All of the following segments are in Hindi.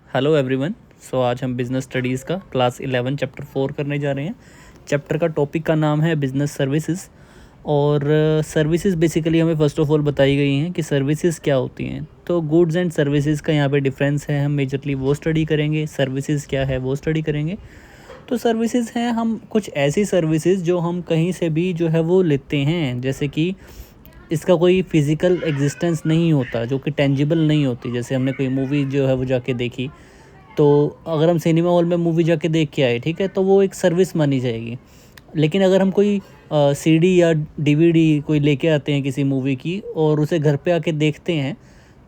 Hello everyone. सो आज हम बिज़नेस स्टडीज़ का क्लास 11 चैप्टर 4 करने जा रहे हैं। चैप्टर का टॉपिक का नाम है बिज़नेस सर्विसेज। और सर्विसेज बेसिकली हमें फ़र्स्ट ऑफ ऑल बताई गई हैं कि सर्विसेज क्या होती हैं। तो गुड्स एंड सर्विसेज का यहाँ पे डिफरेंस है, हम मेजरली वो स्टडी करेंगे। सर्विसेज क्या है वो स्टडी करेंगे। तो सर्विसेज हैं हम कुछ ऐसी सर्विसेज जो हम कहीं से भी जो है वो लेते हैं, जैसे कि इसका कोई फिज़िकल एग्जिस्टेंस नहीं होता, जो कि टेंजिबल नहीं होती। जैसे हमने कोई मूवी जो है वो जाके देखी, तो अगर हम सिनेमा हॉल में मूवी जाके देख के आए, ठीक है, तो वो एक सर्विस मानी जाएगी। लेकिन अगर हम कोई सीडी या डीवीडी कोई लेके आते हैं किसी मूवी की और उसे घर पे आके देखते हैं,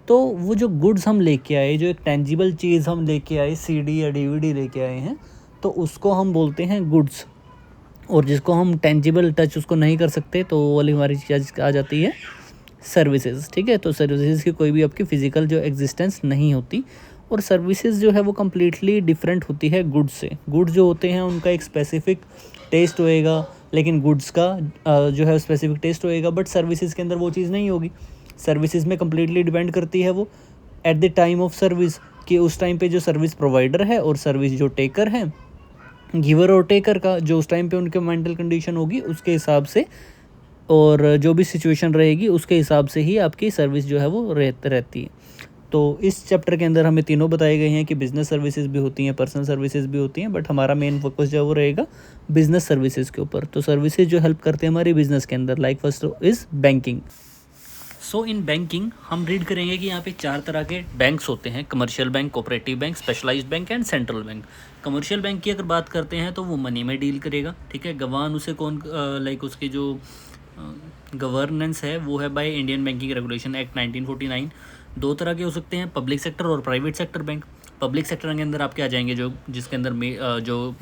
तो वो जो गुड्स हम लेके आए, जो एक टेंजिबल चीज़ हम लेके आए, सीडी या डीवीडी लेके आए हैं, तो उसको हम बोलते हैं गुड्स। और जिसको हम टेंजिबल टच उसको नहीं कर सकते, तो वो वाली हमारी चीज़ आ जाती है सर्विसेज। ठीक है, तो सर्विसेज की कोई भी आपकी फ़िज़िकल जो एग्जिस्टेंस नहीं होती। और सर्विसेज जो है वो कम्प्लीटली डिफरेंट होती है गुड्स से। गुड्स जो होते हैं उनका एक स्पेसिफिक टेस्ट होएगा, लेकिन गुड्स का जो है स्पेसिफिक टेस्ट होएगा, बट सर्विसेज के अंदर वो चीज़ नहीं होगी। सर्विसेज में कम्प्लीटली डिपेंड करती है वो at the time of service, कि उस टाइम पे जो सर्विस प्रोवाइडर है और सर्विस जो टेकर है, गिवर और टेकर का जो उस टाइम पे उनके मेंटल कंडीशन होगी उसके हिसाब से, और जो भी सिचुएशन रहेगी उसके हिसाब से ही आपकी सर्विस जो है वो रहती है। तो इस चैप्टर के अंदर हमें तीनों बताए गए हैं कि बिज़नेस सर्विसेज भी होती हैं, पर्सनल सर्विसेज भी होती हैं, बट हमारा मेन फोकस जो है वो रहेगा बिज़नेस सर्विसेज के ऊपर। तो सर्विसेज जो हेल्प करते हैं हमारी बिज़नेस के अंदर, like first is banking. So in banking हम रीड करेंगे कि यहाँ पे 4 तरह के बैंक्स होते हैं: commercial bank, cooperative bank, specialised bank and central bank. Commercial bank की अगर बात करते हैं तो वो मनी में डील करेगा, ठीक है। गवान उसे कौन लाइक उसकी जो गवर्नेंस है वो है by Indian banking regulation act 1949। 2 तरह के हो सकते हैं, पब्लिक सेक्टर और private sector bank. Public sector के अंदर आपके आ जाएंगे जो जिसके अंदर जो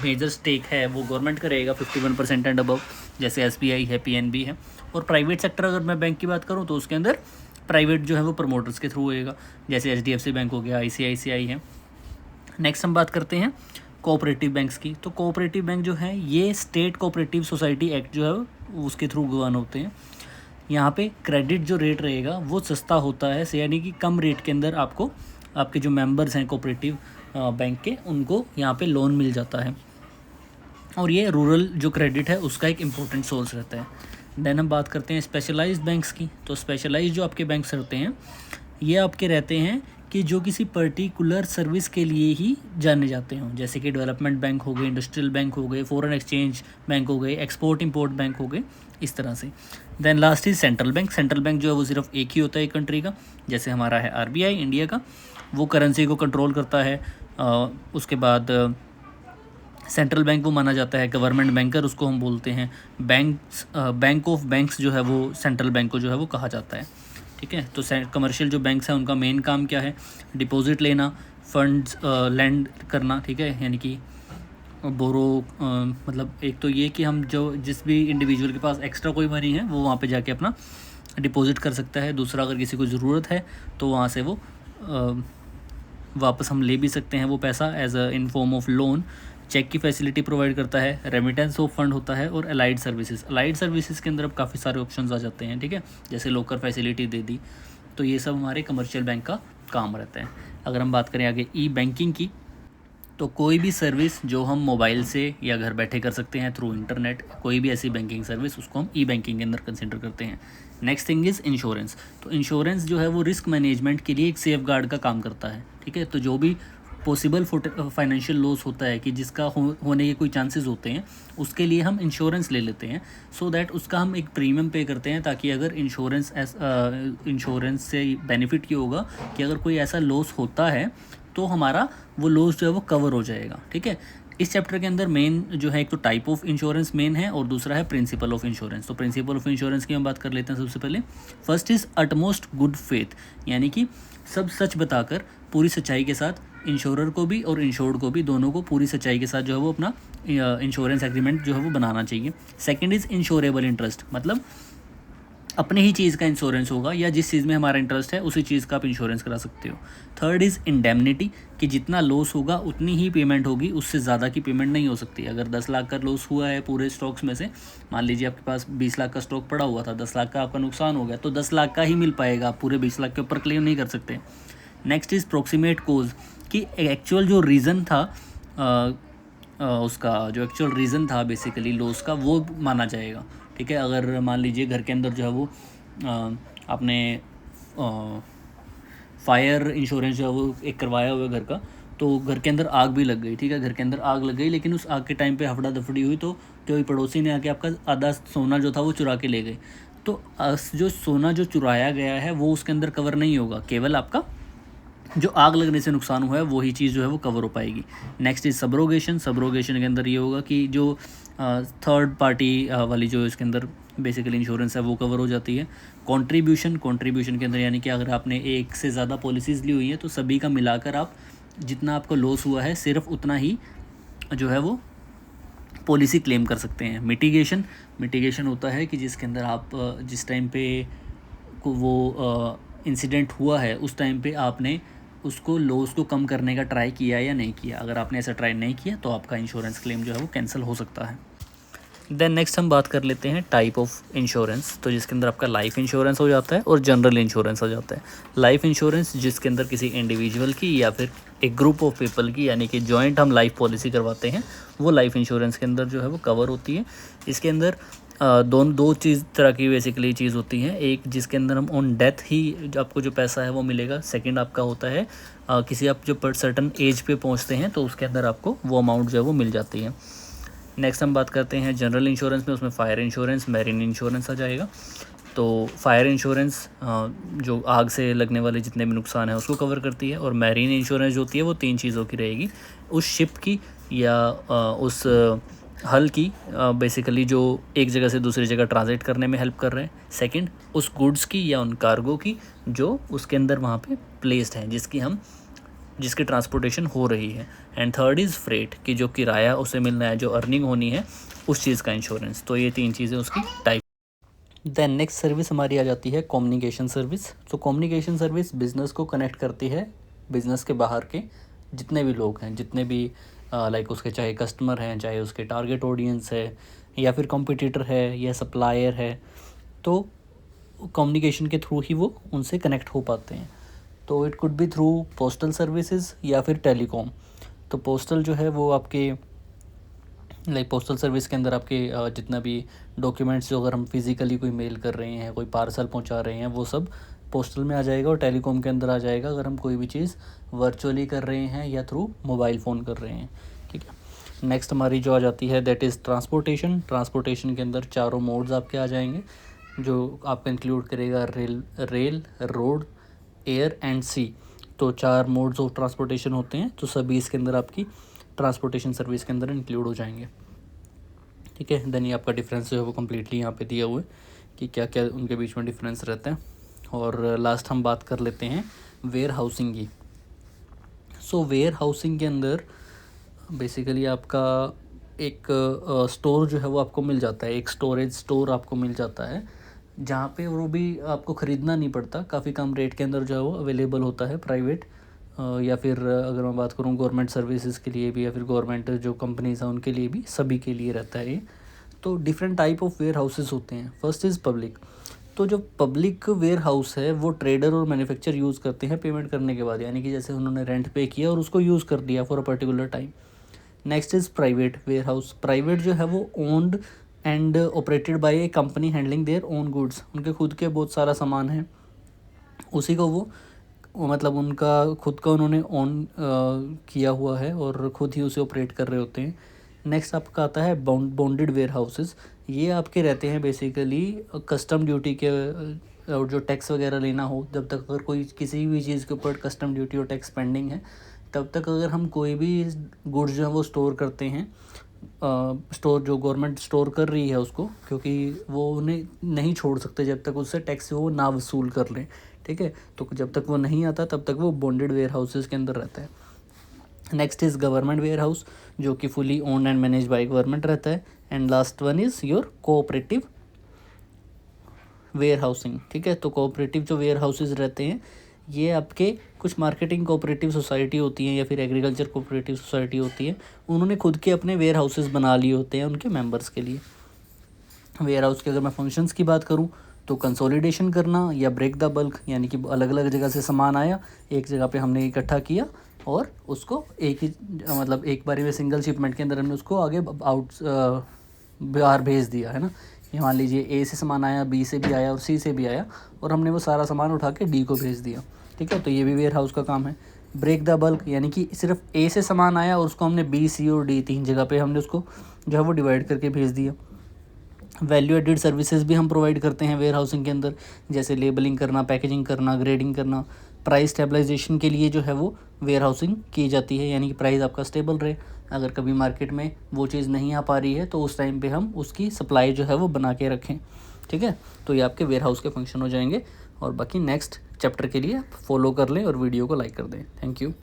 मेजर स्टेक है वो गवर्नमेंट का रहेगा 51% एंड अबव, जैसे एसबीआई है, पीएनबी है। और प्राइवेट सेक्टर अगर मैं बैंक की बात करूँ तो उसके अंदर प्राइवेट जो है वो प्रमोटर्स के थ्रू होएगा, जैसे एचडीएफसी बैंक हो गया, आईसीआईसीआई है। नेक्स्ट हम बात करते हैं कोऑपरेटिव बैंक्स की। तो कोऑपरेटिव बैंक जो है ये स्टेट कोऑपरेटिव सोसाइटी एक्ट जो है उसके थ्रू गवर्न होते हैं। यहाँ पे क्रेडिट जो रेट रहेगा वो सस्ता होता है, यानी कि कम रेट के अंदर आपको आपके जो मेंबर्स हैं कोऑपरेटिव बैंक के, उनको यहाँ पे लोन मिल जाता है। और ये रूरल जो क्रेडिट है उसका एक इम्पोर्टेंट सोर्स रहता है। देन हम बात करते हैं स्पेशलाइज्ड बैंक्स की। तो स्पेशलाइज्ड जो आपके बैंक्स रहते हैं ये आपके रहते हैं कि जो किसी पर्टिकुलर सर्विस के लिए ही जाने जाते हों, जैसे कि डेवलपमेंट बैंक हो गए, इंडस्ट्रियल बैंक हो गए, फॉरेन एक्सचेंज बैंक हो गए, एक्सपोर्ट इंपोर्ट बैंक हो गए, इस तरह से। Then last is central bank. Central bank जो है वो सिर्फ एक ही होता है एक कंट्री का, जैसे हमारा है आरबीआई इंडिया का, वो करेंसी को कंट्रोल करता है। उसके बाद सेंट्रल बैंक वो माना जाता है गवर्नमेंट बैंकर, उसको हम बोलते हैं। बैंक ऑफ बैंक्स जो है वो सेंट्रल बैंक को जो है वो कहा जाता है, ठीक है। तो कमर्शियल जो बैंक्स हैं उनका मेन काम क्या है? डिपॉजिट लेना, फंड्स लैंड करना, ठीक है, यानी कि बोरो मतलब एक तो ये कि हम जो जिस भी इंडिविजुअल के पास एक्स्ट्रा कोई मनी है वो वहाँ पे जाके अपना डिपॉजिट कर सकता है। दूसरा, अगर किसी को ज़रूरत है तो वहाँ से वो वापस हम ले भी सकते हैं वो पैसा as a in form of loan. Check की फैसिलिटी प्रोवाइड करता है, रेमिटेंस ऑफ फंड होता है, और अलाइड सर्विसेज। अलाइड सर्विसेज के अंदर अब काफ़ी सारे ऑप्शंस आ जाते हैं, ठीक है, जैसे लॉकर फैसिलिटी दे दी। तो ये सब हमारे कमर्शियल बैंक का काम रहता है। अगर हम बात करें आगे ई बैंकिंग की, तो कोई भी सर्विस जो हम मोबाइल से या घर बैठे कर सकते हैं थ्रू इंटरनेट, कोई भी ऐसी बैंकिंग सर्विस, उसको हम ई बैंकिंग के अंदर कंसिडर करते हैं। Next thing is insurance. तो इंश्योरेंस जो है वो रिस्क मैनेजमेंट के लिए एक सेफ गार्ड का काम करता है, ठीक है। तो जो भी पॉसिबल फाइनेंशियल लॉस होता है कि जिसका होने के कोई चांसेस होते हैं, उसके लिए हम इंश्योरेंस ले लेते हैं, सो दैट उसका हम एक प्रीमियम पे करते हैं, ताकि अगर इंश्योरेंस से बेनिफिट ये होगा कि अगर कोई ऐसा लॉस होता है तो हमारा वो लॉस जो है वो कवर हो जाएगा, ठीक है। इस चैप्टर के अंदर मेन जो है एक तो टाइप ऑफ इंश्योरेंस मेन है, और दूसरा है प्रिंसिपल ऑफ इंश्योरेंस। तो प्रिंसिपल ऑफ इंश्योरेंस की हम बात कर लेते हैं सबसे पहले। First is utmost good faith, यानी कि सब सच बताकर पूरी सच्चाई के साथ इंश्योरर को भी और इंश्योर्ड को भी, दोनों को पूरी सच्चाई के साथ जो है वो अपना इंश्योरेंस एग्रीमेंट जो है वो बनाना चाहिए। सेकंड इज़ इंश्योरेबल इंटरेस्ट, मतलब अपने ही चीज़ का इंश्योरेंस होगा, या जिस चीज़ में हमारा इंटरेस्ट है उसी चीज़ का आप इंश्योरेंस करा सकते हो। थर्ड इज़ इंडेमनिटी, कि जितना लॉस होगा उतनी ही पेमेंट होगी, उससे ज़्यादा की पेमेंट नहीं हो सकती। अगर 10 लाख का लॉस हुआ है पूरे स्टॉक्स में से, मान लीजिए आपके पास 20 लाख का स्टॉक पड़ा हुआ था, 10 लाख का आपका नुकसान हो गया, तो 10 लाख का ही मिल पाएगा, आप पूरे 20 लाख के ऊपर क्लेम नहीं कर सकते। नेक्स्ट इज़ प्रोक्सीमेट कोज, कि एक्चुअल जो रीज़न था उसका जो एक्चुअल रीज़न था बेसिकली लॉस का वो माना जाएगा। ठीक है, अगर मान लीजिए घर के अंदर जो है वो आपने फायर इंश्योरेंस जो है वो एक करवाया हुआ है घर का, तो घर के अंदर आग भी लग गई। ठीक है, घर के अंदर आग लग गई, लेकिन उस आग के टाइम पे हफड़ा दफड़ी हुई तो कोई पड़ोसी ने आके आपका आधा सोना जो था वो चुरा के ले गए। तो जो सोना जो चुराया गया है वो उसके अंदर कवर नहीं होगा, केवल आपका जो आग लगने से नुकसान हुआ है वही चीज़ जो है वो कवर हो पाएगी। Next is subrogation. सबरोगेशन के अंदर ये होगा कि जो थर्ड पार्टी वाली जो इसके अंदर बेसिकली इंश्योरेंस है वो कवर हो जाती है। कंट्रीब्यूशन। कंट्रीब्यूशन के अंदर यानी कि अगर आपने एक से ज़्यादा पॉलिसीज़ ली हुई हैं तो सभी का मिलाकर आप जितना आपको लॉस हुआ है सिर्फ उतना ही जो है वो पॉलिसी क्लेम कर सकते हैं। मिटिगेशन। मिटिगेशन होता है कि जिसके अंदर आप जिस टाइम पे को वो इंसिडेंट हुआ है उस टाइम पे आपने उसको लॉस को कम करने का ट्राई किया या नहीं किया। अगर आपने ऐसा ट्राई नहीं किया तो आपका इंश्योरेंस क्लेम जो है वो कैंसिल हो सकता है। देन नेक्स्ट हम बात कर लेते हैं टाइप ऑफ इंश्योरेंस, तो जिसके अंदर आपका लाइफ इंश्योरेंस हो जाता है और जनरल इंश्योरेंस हो जाता है। लाइफ इंश्योरेंस जिसके अंदर किसी इंडिविजुअल की या फिर एक ग्रुप ऑफ पीपल की यानी कि जॉइंट हम लाइफ पॉलिसी करवाते हैं, वो लाइफ इंश्योरेंस के अंदर जो है वो कवर होती है। इसके अंदर दो चीज़ तरह की बेसिकली चीज़ होती हैं। एक जिसके अंदर हम ऑन डेथ ही आपको जो पैसा है वो मिलेगा। सेकंड आपका होता है किसी आप जो सर्टन एज पे पहुंचते हैं तो उसके अंदर आपको वो अमाउंट जो है वो मिल जाती है। नेक्स्ट हम बात करते हैं जनरल इंश्योरेंस में, उसमें फायर इंश्योरेंस, मैरीन इंश्योरेंस आ जाएगा। तो फायर इंश्योरेंस जो आग से लगने वाले जितने भी नुकसान है उसको कवर करती है, और मैरीन इंश्योरेंस जो होती है वो 3 चीज़ों की रहेगी, उस शिप की या उस हल की बेसिकली जो एक जगह से दूसरी जगह ट्रांजिट करने में हेल्प कर रहे हैं। सेकंड उस गुड्स की या उन कार्गो की जो उसके अंदर वहाँ पे प्लेस्ड हैं, जिसकी ट्रांसपोर्टेशन हो रही है। एंड थर्ड इज़ फ्रेट की जो किराया उसे मिलना है, जो अर्निंग होनी है उस चीज़ का इंश्योरेंस। तो ये 3 चीज़ें उसकी टाइप। देन नेक्स्ट सर्विस हमारी आ जाती है कम्युनिकेशन सर्विस। तो कम्युनिकेशन सर्विस बिज़नेस को कनेक्ट करती है बिज़नेस के बाहर के जितने भी लोग हैं, जितने भी लाइक उसके चाहे कस्टमर हैं, चाहे उसके टारगेट ऑडियंस है या फिर कॉम्पिटिटर है या सप्लायर है, तो कम्युनिकेशन के थ्रू ही वो उनसे कनेक्ट हो पाते हैं। तो it could be through postal services या फिर टेलीकॉम। तो पोस्टल जो है वो आपके लाइक पोस्टल सर्विस के अंदर आपके जितना भी डॉक्यूमेंट्स जो अगर हम फिज़िकली कोई मेल कर रहे हैं, कोई पार्सल पहुंचा रहे हैं, वो सब पोस्टल में आ जाएगा और टेलीकॉम के अंदर आ जाएगा अगर हम कोई भी चीज़ वर्चुअली कर रहे हैं या थ्रू मोबाइल फ़ोन कर रहे हैं। ठीक है, नेक्स्ट हमारी जो आ जाती है दैट इज़ ट्रांसपोर्टेशन। ट्रांसपोर्टेशन के अंदर चारों मोड्स आपके आ जाएंगे जो आपका इंक्लूड करेगा रेल, रोड, एयर एंड सी। तो 4 मोड्स ऑफ ट्रांसपोर्टेशन होते हैं, तो सभी इसके अंदर आपकी ट्रांसपोर्टेशन सर्विस के अंदर इंक्लूड हो जाएंगे। ठीक है, देन ये आपका डिफरेंस जो है वो कम्प्लीटली यहाँ पे दिया हुआ है कि क्या क्या उनके बीच में डिफरेंस रहता है। और लास्ट हम बात कर लेते हैं वेयर हाउसिंग की। सो वेयर हाउसिंग के अंदर बेसिकली आपका एक स्टोर जो है वो आपको मिल जाता है, एक स्टोरेज स्टोर आपको मिल जाता है जहाँ पे वो भी आपको ख़रीदना नहीं पड़ता, काफ़ी कम रेट के अंदर जो है वो अवेलेबल होता है प्राइवेट या फिर अगर मैं बात करूँ गवर्नमेंट सर्विसेज के लिए भी या फिर गवर्नमेंट जो कंपनीज़ हैं उनके लिए भी, सभी के लिए रहता है ये। तो different type of warehouses होते हैं। First is public. तो जो पब्लिक वेयर हाउस है वो ट्रेडर और मैन्युफैक्चर यूज़ करते हैं पेमेंट करने के बाद, यानी कि जैसे उन्होंने रेंट पे किया और उसको यूज़ कर दिया for a particular time. Next is private warehouse. Private जो है वो owned and operated by a company handling their own goods. उनके खुद के बहुत सारा सामान है, उसी को वो मतलब उनका खुद का उन्होंने ओन किया हुआ है और ख़ुद ही उसे ऑपरेट कर रहे होते हैं। नेक्स्ट आपका आता है बॉन्डेड वेयर हाउसेस। ये आपके रहते हैं बेसिकली कस्टम ड्यूटी के और जो टैक्स वगैरह लेना हो, जब तक अगर कोई किसी भी चीज़ के ऊपर कस्टम ड्यूटी और टैक्स पेंडिंग है तब तक अगर हम कोई भी गुड्स जो है वो स्टोर करते हैं, स्टोर जो गवर्नमेंट स्टोर कर रही है उसको, क्योंकि वो उन्हें नहीं छोड़ सकते जब तक उससे टैक्स वो ना वसूल कर लें। ठीक है, तो जब तक वो नहीं आता तब तक वो बॉन्डेड वेयर हाउसेस के अंदर रहता है। Next is government warehouse जो कि fully owned and manage by government रहता है। And last one is your cooperative warehousing. ठीक है, तो कोऑपरेटिव जो वेयर हाउसेज रहते हैं ये आपके कुछ मार्केटिंग कोऑपरेटिव सोसाइटी होती हैं या फिर एग्रीकल्चर कोऑपरेटिव सोसाइटी होती है, उन्होंने खुद के अपने वेयर हाउसेस बना लिए होते हैं उनके मेंबर्स के लिए। वेयर हाउस के अगर मैं फंक्शंस की बात करूं तो कंसोलिडेशन करना या ब्रेक द बल्क, यानी कि अलग अलग जगह से सामान आया एक जगह पे हमने इकट्ठा किया और उसको एक ही मतलब एक बारी में सिंगल शिपमेंट के अंदर हमने उसको आगे बाहर भेज दिया, है ना। ये मान लीजिए ए से सामान आया, बी से भी आया और सी से भी आया, और हमने वो सारा सामान उठा के डी को भेज दिया, ठीक है। तो ये भी वेयर हाउस का काम है। ब्रेक द बल्क, यानी कि सिर्फ ए से सामान आया और उसको हमने बी, सी और डी 3 जगह पे हमने उसको जो है वो डिवाइड करके भेज दिया। वैल्यू एडिड सर्विसेज भी हम प्रोवाइड करते हैं वेयर हाउसिंग के अंदर, जैसे लेबलिंग करना, पैकेजिंग करना, ग्रेडिंग करना। प्राइस स्टेबलाइजेशन के लिए जो है वो वेयर हाउसिंग की जाती है, यानी कि प्राइस आपका स्टेबल रहे। अगर कभी मार्केट में वो चीज़ नहीं आ पा रही है तो उस टाइम पे हम उसकी सप्लाई जो है वो बना के रखें, ठीक है। तो ये आपके वेयर हाउस के फंक्शन हो जाएंगे। और बाकी नेक्स्ट चैप्टर के लिए फॉलो कर लें और वीडियो को लाइक कर दें। Thank you.